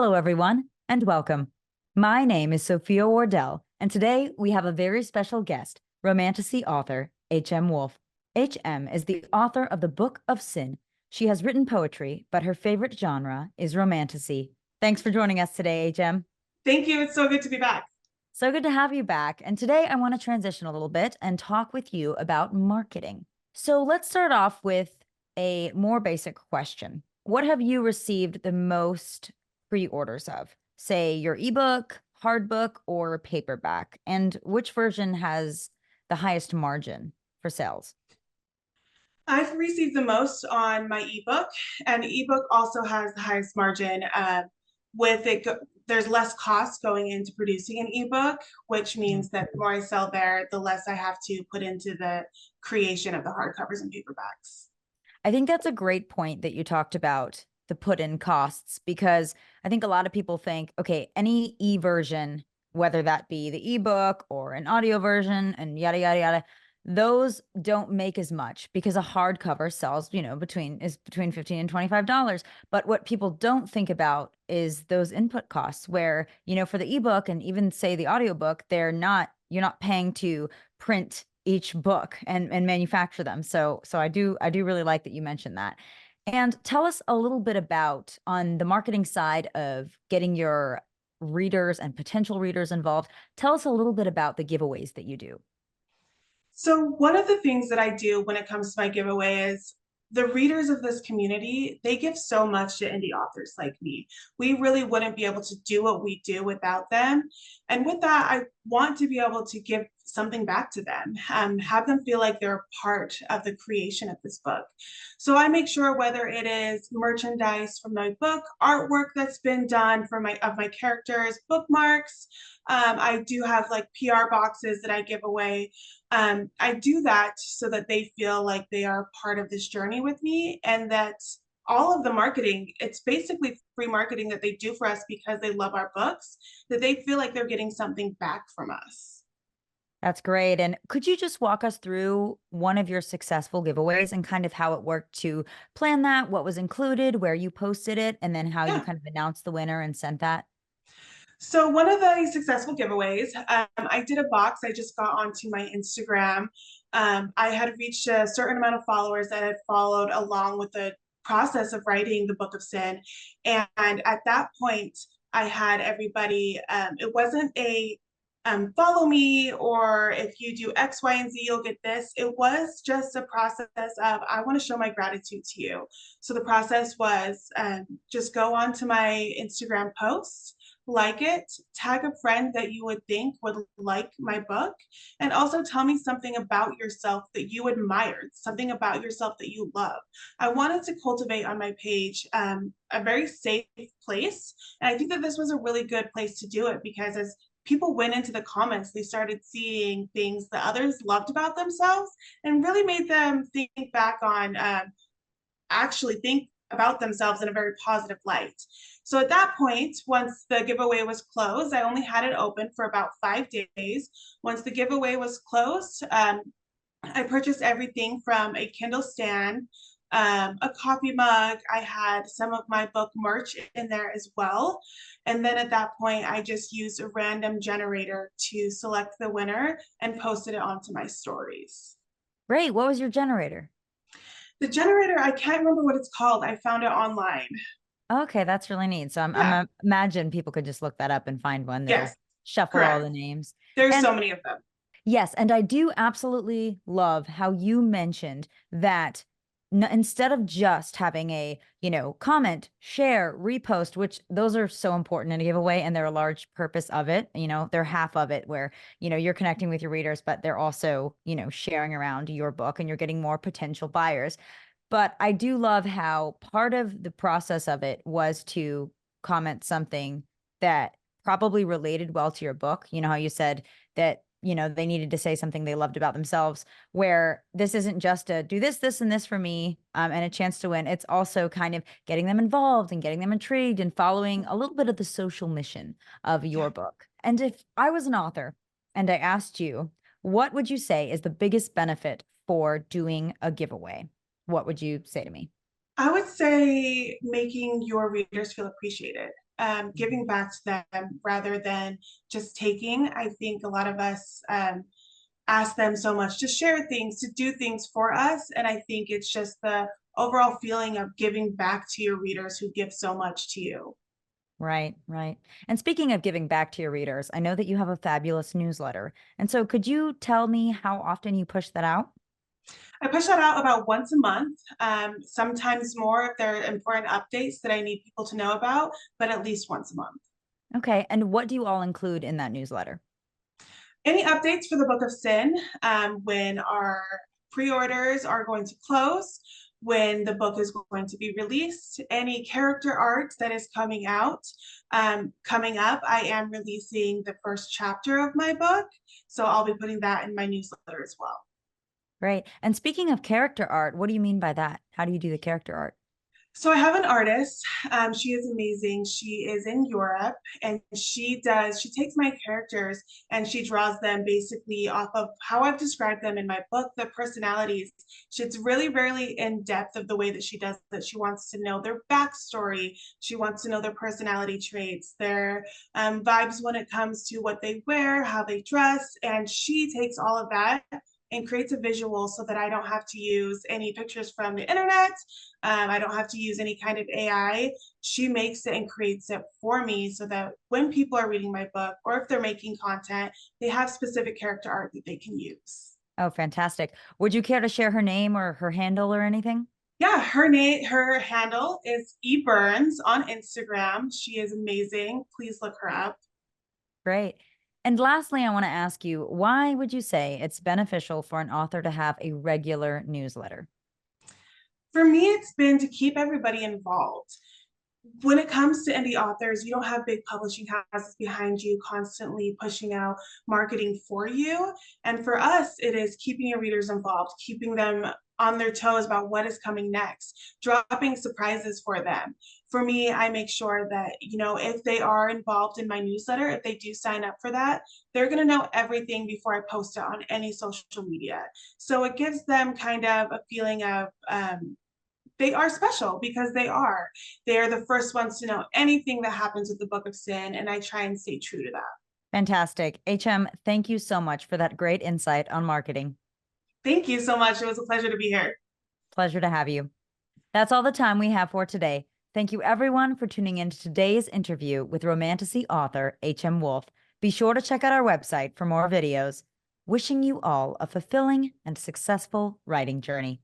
Hello, everyone, and welcome. My name is Sophia Wardell, and today we have a very special guest, Romantasy author H.M. Wolfe. H.M. is the author of the Book of Sin. She has written poetry, but her favorite genre is romantasy. Thanks for joining us today, H.M. Thank you. It's so good to be back. So good to have you back. And today I want to transition a little bit and talk with you about marketing. So let's start off with a more basic question. What have you received the most pre-orders of? Say your ebook, hardbook, or paperback? And which version has the highest margin for sales? I've received the most on my ebook, and ebook also has the highest margin. With it, there's less cost going into producing an ebook, which Mhm. means that the more I sell there, the less I have to put into the creation of the hardcovers and paperbacks. I think that's a great point that you talked about the put in costs because I think a lot of people think, okay, any e version, whether that be the ebook or an audio version and yada, yada, yada, those don't make as much because a hardcover sells, between 15 and $25. But what people don't think about is those input costs where, for the ebook and even say the audiobook, you're not paying to print each book and manufacture them. So I do really like that you mentioned that. And tell us a little bit about on the marketing side of getting your readers and potential readers involved. Tell us a little bit about the giveaways that you do. So one of the things that I do when it comes to my giveaway is the readers of this community, they give so much to indie authors like me. We really wouldn't be able to do what we do without them. And with that, I want to be able to give something back to them, have them feel like they're a part of the creation of this book. So I make sure whether it is merchandise from my book, artwork that's been done for my characters, bookmarks. I do have like PR boxes that I give away. I do that so that they feel like they are part of this journey with me and that all of the marketing, it's basically free marketing that they do for us because they love our books, that they feel like they're getting something back from us. That's great. And could you just walk us through one of your successful giveaways and kind of how it worked to plan that, what was included, where you posted it, and then how you Yeah. kind of announced the winner and sent that? So one of the successful giveaways, I did a box. I just got onto my Instagram. I had reached a certain amount of followers that had followed along with the process of writing the Book of Sin. And at that point, I had everybody, it wasn't a follow me, or if you do X, Y, and Z, you'll get this. It was just a process of, I want to show my gratitude to you. So the process was just go on to my Instagram post, like it, tag a friend that you would think would like my book, and also tell me something about yourself that you admired, something about yourself that you love. I wanted to cultivate on my page a very safe place. And I think that this was a really good place to do it because as people went into the comments, they started seeing things that others loved about themselves and really made them think back on actually think about themselves in a very positive light. So at that point, once the giveaway was closed, I only had it open for about 5 days. Once the giveaway was closed, I purchased everything from a Kindle stand, a coffee mug. I had some of my book merch in there as well. And then at that point, I just used a random generator to select the winner and posted it onto my stories. Great. What was your generator? The generator, I can't remember what it's called. I found it online. Okay, that's really neat. So I'm Yeah. imagine people could just look that up and find one that'll Yes. shuffle all Correct. the names. There's And so many of them. yes, and I do absolutely love how you mentioned that instead of just having a, comment, share, repost, which those are so important in a giveaway and they're a large purpose of it, they're half of it where, you're connecting with your readers, but they're also, sharing around your book and you're getting more potential buyers. But I do love how part of the process of it was to comment something that probably related well to your book. You know how you said that, they needed to say something they loved about themselves, where this isn't just a do this, this, and this for me, and a chance to win. It's also kind of getting them involved and getting them intrigued and following a little bit of the social mission of your Yeah. book. And if I was an author and I asked you, what would you say is the biggest benefit for doing a giveaway? What would you say to me? I would say making your readers feel appreciated. giving back to them rather than just taking. I think a lot of us ask them so much to share things, to do things for us. And I think it's just the overall feeling of giving back to your readers who give so much to you. Right, right. And speaking of giving back to your readers, I know that you have a fabulous newsletter. And so could you tell me how often you push that out? I push that out about once a month, sometimes more if there are important updates that I need people to know about, but at least once a month. Okay. And what do you all include in that newsletter? Any updates for the Book of Sin, when our pre-orders are going to close, when the book is going to be released, any character art that is coming out. Coming up, I am releasing the first chapter of my book, so I'll be putting that in my newsletter as well. Right. And speaking of character art, what do you mean by that? How do you do the character art? So I have an artist. She is amazing. She is in Europe, and she takes my characters and she draws them basically off of how I've described them in my book, the personalities. She's really, really in depth of the way that she does that. She wants to know their backstory. She wants to know their personality traits, their vibes when it comes to what they wear, how they dress. And she takes all of that and creates a visual so that I don't have to use any pictures from the internet. I don't have to use any kind of AI. She makes it and creates it for me so that when people are reading my book or if they're making content, they have specific character art that they can use. Oh, fantastic. Would you care to share her name or her handle or anything? Yeah, her handle is eBurns on Instagram. She is amazing. Please look her up. Great. And lastly, I want to ask you, why would you say it's beneficial for an author to have a regular newsletter? For me, it's been to keep everybody involved. When it comes to indie authors, you don't have big publishing houses behind you constantly pushing out marketing for you. And for us, it is keeping your readers involved, keeping them on their toes about what is coming next, dropping surprises for them. For me, I make sure that, if they are involved in my newsletter, if they do sign up for that, they're going to know everything before I post it on any social media. So it gives them kind of a feeling of, they are special because they are. They are the first ones to know anything that happens with the Book of Sin, and I try and stay true to that. Fantastic. HM, thank you so much for that great insight on marketing. Thank you so much. It was a pleasure to be here. Pleasure to have you. That's all the time we have for today. Thank you everyone for tuning in to today's interview with Romantasy author HM Wolfe. Be sure to check out our website for more videos. Wishing you all a fulfilling and successful writing journey.